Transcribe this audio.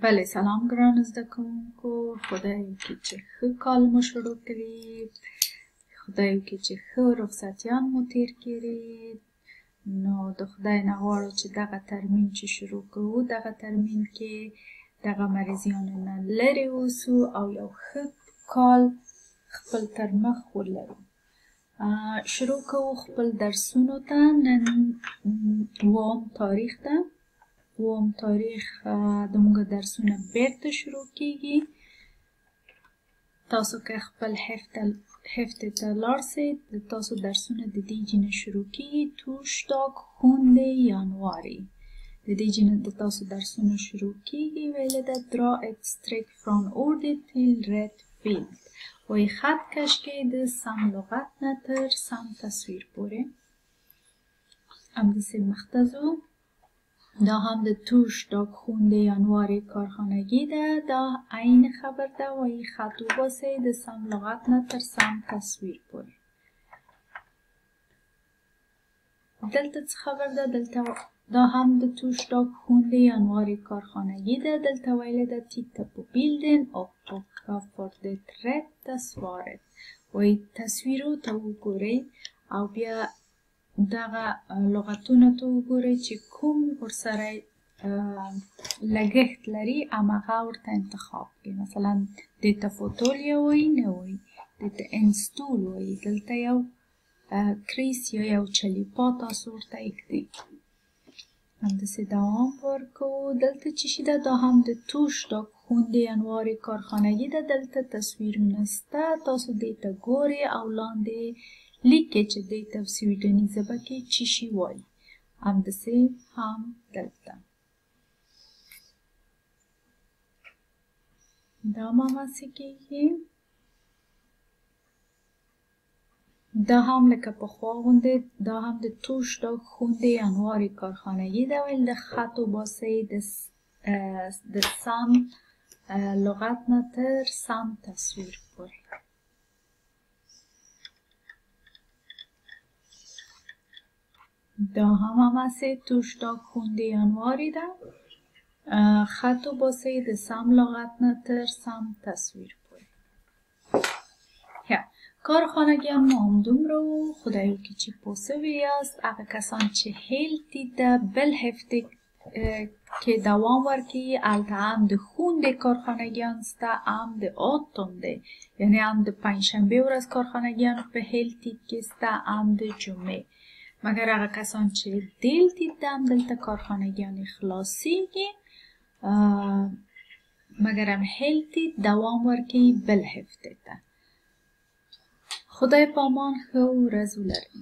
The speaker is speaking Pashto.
بله سلام ګران زده کوونکو، خدای وکړي چې ښه کال مو شروع کړي، خدای وکړي چې ښه رخصتیان مو تیر کړي. نو د خدای نه غواړو چې دغه ترمیم چې شروع کوو دغه ترمیم کې دغه مریضیانو نه لرې اوسو او یو ښه کال خپل تر مخ ولرو. شروع کوو خپل درسونو ته. نن 2 تاریخ ده. 2 تاریخ د موږ درسونه بیرته شروع کیږي. تاسو که خپل هفت ته لاړ سئ، تاسو درسونه د دې جینه شروع کیږي. توشداگ 7 januari. د دې جینه د تاسو درسونه شروع کیږي. ویل ده dra ett streck från ordet till rätt bild. وی خط کش کې د سم لغت نه تر سم تصویر پورې. همداسې مختزو دا هم د توشداگ 7 januari کارخانگی ده. دا عین خبر ده و ای خط وباسئ د سم لغت نه تر سم تصویر پورې. دلته څه خبر ده؟ دلته دا هم د توشداگ 7 januari کارخانگی ده. دلته ویل ده titta på bilden och plocka för det rätta svaret. وی تصویرو ته وګورئ او بیا دغه لغتونه ته وګورئ چې کوم ورسره لګښت لري هماغه ورته انتخاب کړئ. مثلا دې ته فوتولیا وایي، نه وایي دې ته انستول وایي. دلته یو کریس یا یو چلیپا تاسو ورته ایږدئ. همداسې دوام ورکوو. دلته چی شي ده؟ دا هم د توشداگ 7 januari کارخانگی ده. دلته تصویرونه سته، تاسو دې ته ګورئ او لاندې لیکئ چې دې ته سویډني ژبه کې چی شي وایي. همداسې هم دلته دا هماسې کېږي. دا هم لکه پخوا غوندې دا هم د توشداگ 7 januari کارخانگی ده. ویل د خط وباسئ د سم لغت نه تر سم تصویر پورې. دا هم هماسې توشداگ 7 januari ده. خط وباسئ د سم لغت نه تر سم تصویر پورې. کارخانگیان ما همدومره و. خدای وکړي چې پوه سوي یاست. هغه کسان چې هیلتید ده بل هفته کې دوام ورکوي، هلته هم د خوندې کارخانگیان سته، هم د آتونده یعنی هم د پنجشنبه ورځ کارخانگیان په هیلتید کې سته، هم د جمعه. مگر هغه کسان چې دلتید ده هم دلته کارخانگیان خلاصیږي، مگر هم هیلتید دوام ورکوي بل هفته ته. خدای پامان، ښه ورځ ولرئ.